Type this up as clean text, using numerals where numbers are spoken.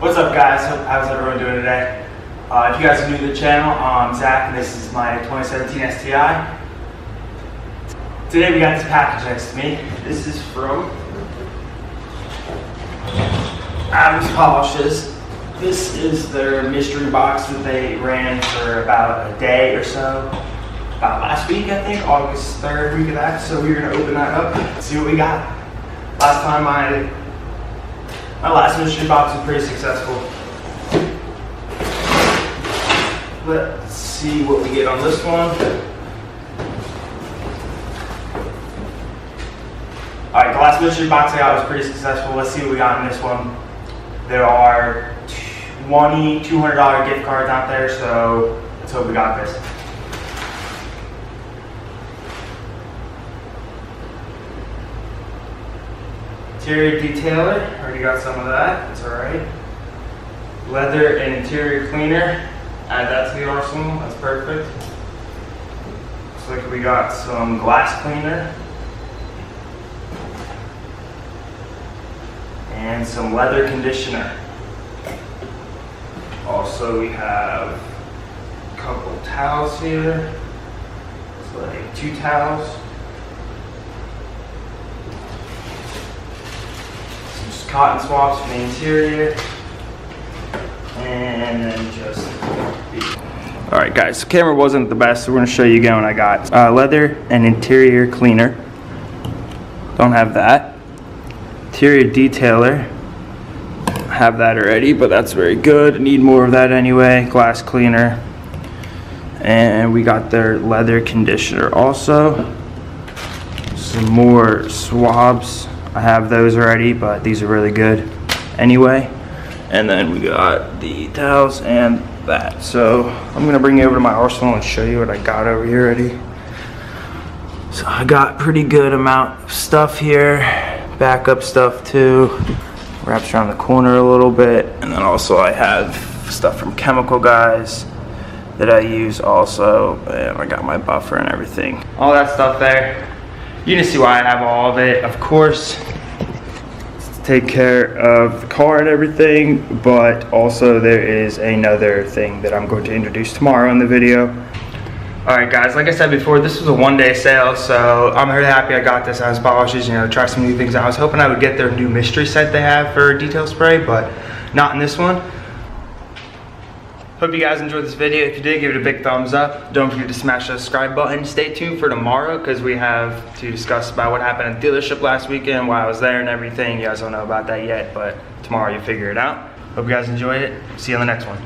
What's up, guys? How's everyone doing today? If you guys are new to the channel, I'm Zach, and this is my 2017 STI. Today we got this package next to me. This is from Adams Polishes. This is their mystery box that they ran for about a day or so. About last week, I think, August 3rd, week of that. So we're gonna open that up and see what we got. Last time my last mystery box was pretty successful. Let's see what we get on this one. Alright, the last mystery box I got was pretty successful. Let's see what we got in this one. There are $200 gift cards out there, so let's hope we got this. Interior detailer, already got some of that, that's alright. Leather and interior cleaner, add that to the arsenal, that's perfect. Looks like we got some glass cleaner. And some leather conditioner. Also we have a couple towels here. It's like 2 towels. Cotton swabs for the interior, and then just alright guys, the camera wasn't the best, so we're going to show you again what I got. Leather and interior cleaner, don't have that. Interior detailer, I have that already, but that's very good. I need more of that anyway. Glass cleaner, and we got their leather conditioner also. Some more swabs, I have those already, but these are really good anyway. And then we got the towels and that. So I'm gonna bring you over to my arsenal and show you what I got over here already. So I got pretty good amount of stuff here, backup stuff too. Wraps around the corner a little bit, and then also I have stuff from Chemical Guys that I use also, and I got my buffer and everything. All that stuff there. You can see why I have all of it, of course, to take care of the car and everything, but also there is another thing that I'm going to introduce tomorrow in the video. Alright guys, like I said before, this was a one-day sale, so I'm really happy I got this Adams Polishes, try some new things. I was hoping I would get their new mystery set they have for detail spray, but not in this one. Hope you guys enjoyed this video. If you did, give it a big thumbs up. Don't forget to smash the subscribe button. Stay tuned for tomorrow because we have to discuss about what happened at the dealership last weekend while I was there and everything. You guys don't know about that yet, but tomorrow you'll figure it out. Hope you guys enjoyed it. See you on the next one.